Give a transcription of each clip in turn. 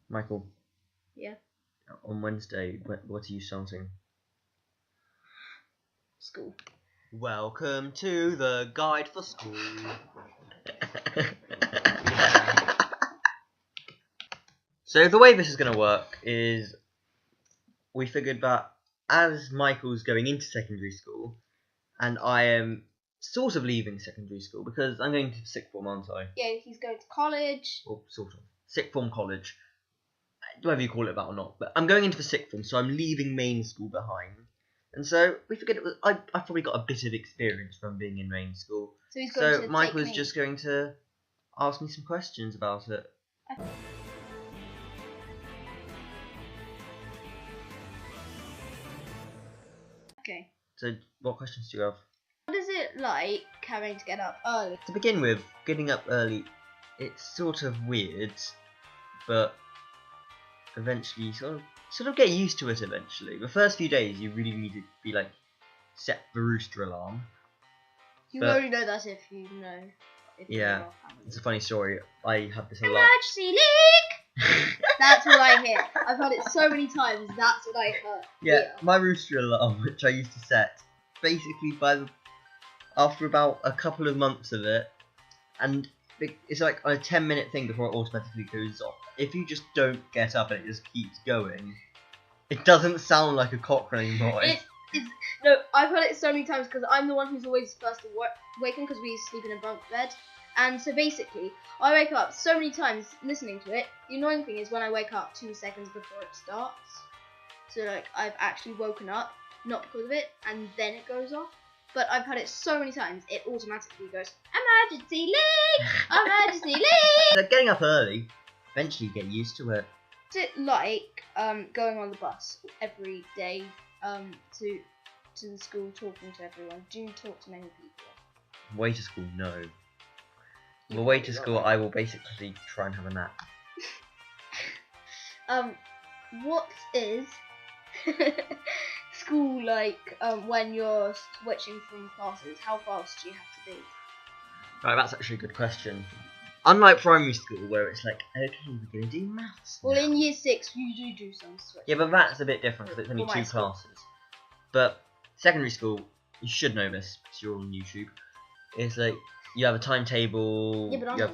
Michael, Yeah. on Wednesday, what are you starting? School. Welcome to the guide for school. So the way this is going to work is we figured that as Michael's going into secondary school and I am sort of leaving secondary school because I'm going to sixth form, aren't I? Yeah, he's going to college. Or sort of. Sixth form college. Whatever you call it that or not. But I'm going into the sixth form, so I'm leaving main school behind. And so we figured I've probably got a bit of experience from being in main school. So he's going to Michael take is just going to ask me some questions about it. Okay. So what questions do you have? What is it like having to get up early? To begin with, getting up early, it's sort of weird, but eventually you sort of get used to it eventually. The first few days you really need to be like set the rooster alarm. You already know that if you know. Yeah, it's a funny story. I have this alarm. Emergency leak! That's what I hear. I've heard it so many times. That's what I heard. Yeah, my rooster alarm, which I used to set, basically after about a couple of months of it, and it's like a 10-minute thing before it automatically goes off. If you just don't get up and it just keeps going, it doesn't sound like a cock crowing noise. No, I've heard it so many times because I'm the one who's always first to waken because we sleep in a bunk bed. And so basically, I wake up so many times listening to it. The annoying thing is when I wake up 2 seconds before it starts. So like I've actually woken up, not because of it, and then it goes off. But I've had it so many times, it automatically goes, emergency leak! Emergency leak! So getting up early, eventually you get used to it. What's it like going on the bus every day to the school, talking to everyone? Do you talk to many people? Way to school, no. On the way to school, I will basically try and have a nap. What is school like when you're switching from classes? How fast do you have to be? Right, that's actually a good question. Unlike primary school, where it's like, okay, we're going to do maths now. Well, in year 6, you do some switch. Yeah, but that's a bit different because it's only 2 classes. But secondary school, you should know this because you're on YouTube. It's like you have a timetable, Yeah, but you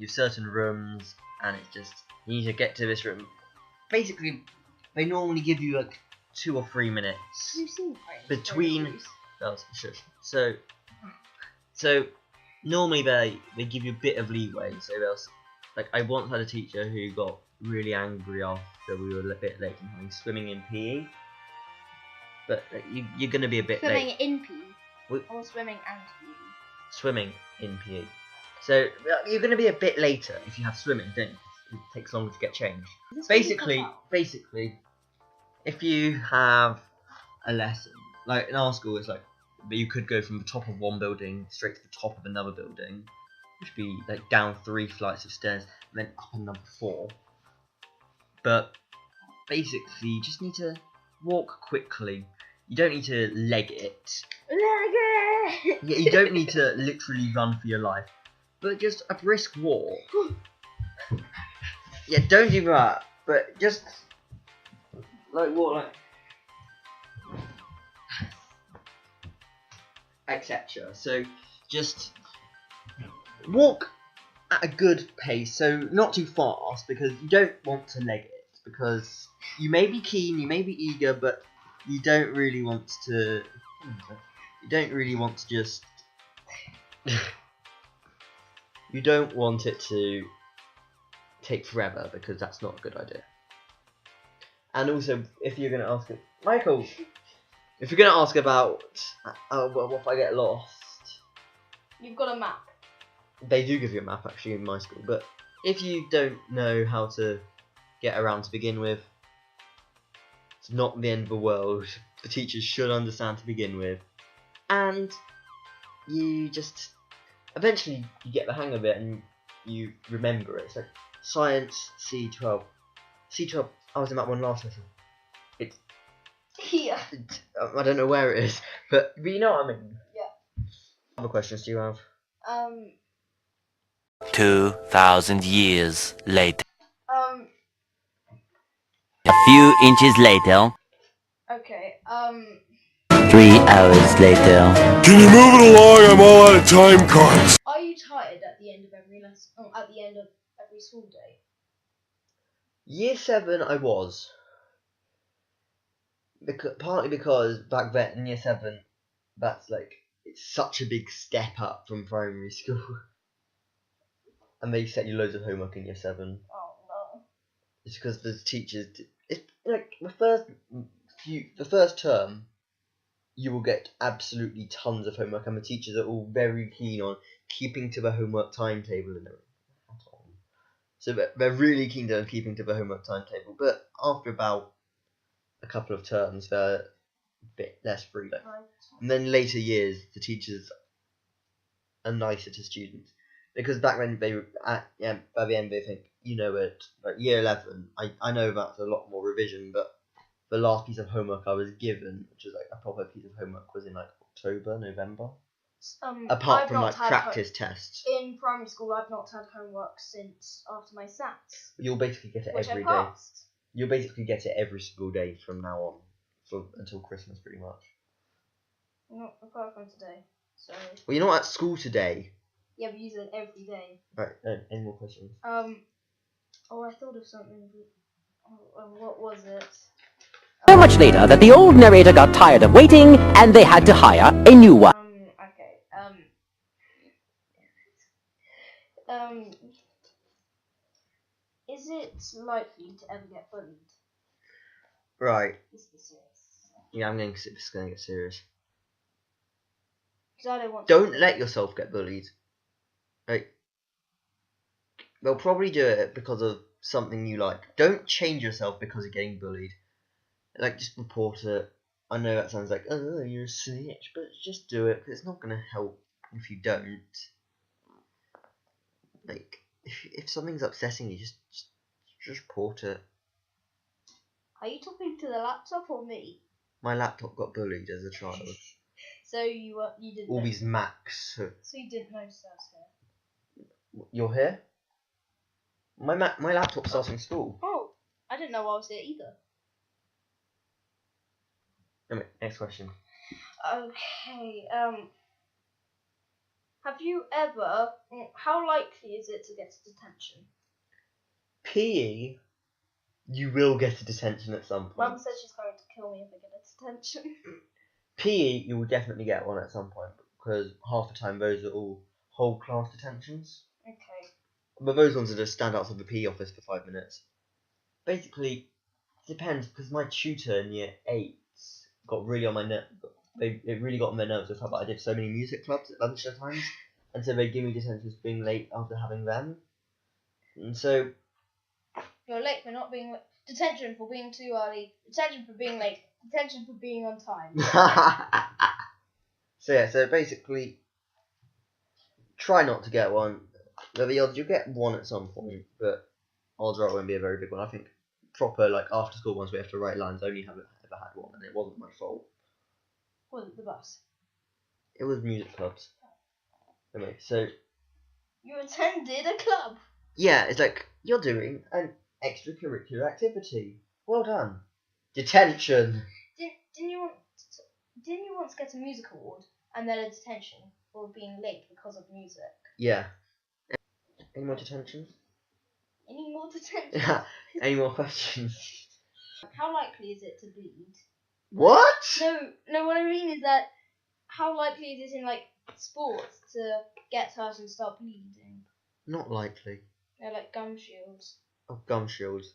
have certain rooms, and it's just you need to get to this room. Basically, they normally give you like 2 or 3 minutes between. So normally they give you a bit of leeway. So like I once had a teacher who got really angry after we were a bit late in having swimming in PE. But you're going to be a bit late. Swimming in PE? Or swimming and PE? Swimming in PE. So you're going to be a bit later if you have swimming, don't you? It takes longer to get changed. Basically, if you have a lesson, like in our school, it's like you could go from the top of one building straight to the top of another building, which would be like down 3 flights of stairs and then up another 4. But basically, you just need to walk quickly. You don't need to leg it. Yeah, you don't need to literally run for your life, but just a brisk walk. Yeah, don't do that, but just like walk like etc. So just walk at a good pace, so not too fast because you don't want to leg it because you may be keen, you may be eager, but you don't really want to. You don't really want to just. You don't want it to take forever because that's not a good idea. And also, if you're going to ask it, Michael, if you're going to ask about what if I get lost? You've got a map. They do give you a map actually in my school, but if you don't know how to get around to begin with, it's not the end of the world. The teachers should understand to begin with. And you just eventually you get the hang of it and you remember it. It's like science C12. C12, I was in that one last lesson. It's here. I don't know where it is, but you know what I mean. Yeah. What other questions do you have? 2,000 years later. A few inches later. Okay, 3 hours later. Can you move it along? I'm all out of time cards. are you tired at the end of every lesson? At the end of every school day? Year 7 I was. Partly because back then in year 7, that's like, it's such a big step up from primary school. And they set you loads of homework in year 7. Oh no. It's because the teachers, it's like the first term, you will get absolutely tons of homework, and the teachers are all very keen on keeping to the homework timetable and everything. So they're really keen on keeping to the homework timetable, but after about a couple of terms, they're a bit less free. And then later years, the teachers are nicer to students, because back then by the end they think, you know it, like year 11, I know that's a lot more revision, but the last piece of homework I was given, which was like a proper piece of homework, was in like October, November. Apart I've from not like had practice tests, in primary school, I've not had homework since after my SATs, you'll basically get it which every I day. passed. You'll basically get it every single day from now on, until Christmas, pretty much. Not apart from today. Sorry. Well, you're not at school today. Yeah, we use it every day. Right. Any more questions? Oh, I thought of something. What was it? So much later that the old narrator got tired of waiting and they had to hire a new one. Okay. Is it likely to ever get bullied? Right. This is serious. Yeah, this is going to get serious. Because I don't want. Don't let yourself get bullied. Like, they'll probably do it because of something you like. Don't change yourself because you're getting bullied. Like, just report it. I know that sounds like, oh, you're a snitch, but just do it, because it's not going to help if you don't. Like, if something's upsetting you, just report it. Are you talking to the laptop or me? My laptop got bullied as a child. So you didn't. All these Macs. So you didn't notice I was here. You're here? My laptop's starting school. Oh, I didn't know I was here either. Anyway, next question. Okay. Have you ever? How likely is it to get to detention? PE, you will get a detention at some point. Mum says she's going to kill me if I get a detention. PE, you will definitely get one at some point, because half the time those are all whole class detentions. Okay. But those ones are just standouts of the PE office for 5 minutes. Basically, it depends, because my tutor in year 8 got really on my nerves. It really got on their nerves with how I did so many music clubs at lunchtime times, and so they give me detentions for being late after having them. And so You're late for not being. Detention for being too early. Detention for being late. Detention for being on time. So basically, try not to get one. There'll be odds you'll get one at some point, but odds are it won't be a very big one. I think proper like after school ones we have to write lines. I only haven't ever had one, and it wasn't my fault. Was it the bus? It was music clubs. Anyway, so You attended a club. yeah, it's like you're doing an extracurricular activity. Well done. Detention. Didn't you once get a music award and then a detention for being late because of music? Yeah. Any more detentions? Any more detention? Yeah. Any more questions? How likely is it to bleed? What? No. What I mean is that how likely is it in like sports to get hurt and start bleeding? Not likely. They're like gum shields. Oh, gum shields.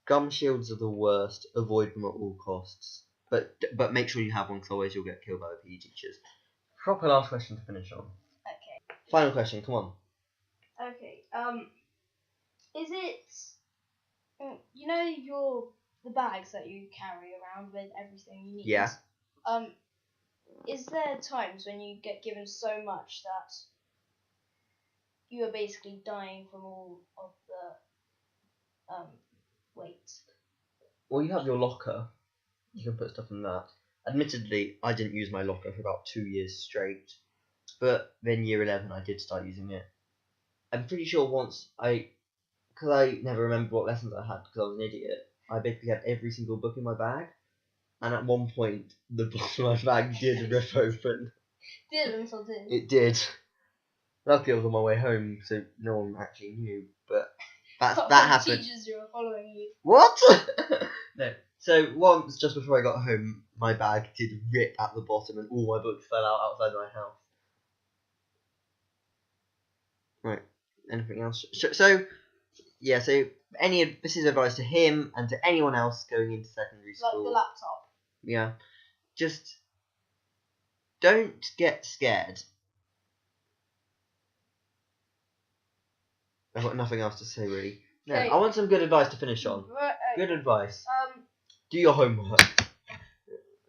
Gum shields are the worst. Avoid them at all costs. But make sure you have one, because otherwise you'll get killed by the PE teachers. Proper last question to finish on. Okay. Final question. Come on. Okay. Is it? You know the bags that you carry around with everything you need. Yeah. Is there times when you get given so much that you are basically dying from all of the weight? Well, you have your locker. You can put stuff in that. Admittedly, I didn't use my locker for about 2 years straight. But then year 11, I did start using it. I'm pretty sure once because I never remember what lessons I had because I was an idiot. I basically had every single book in my bag, and at one point the bottom of my bag did rip open. Did it until did. It did. Luckily, I was on my way home, so no one actually knew. But that happened. Teachers who are following you. What? No. So once, just before I got home, my bag did rip at the bottom, and all my books fell out outside my house. Right. Anything else? So yeah. So this is advice to him and to anyone else going into secondary Like school. the laptop. Yeah. Just don't get scared. I've got nothing else to say really. No, Okay. I want some good advice to finish on. Right, Good advice. Um. Do your homework.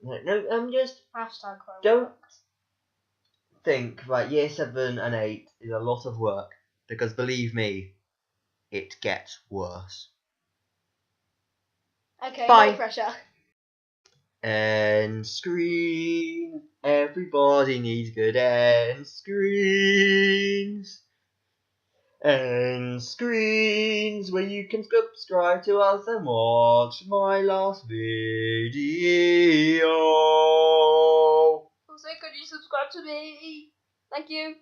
No, just Hashtag homework. don't think that year 7 and 8 is a lot of work, because believe me, it gets worse. Okay. Bye. No pressure. End screen. Everybody needs good end screens. End screens where you can subscribe to us and watch my last video. Also, could you subscribe to me? Thank you.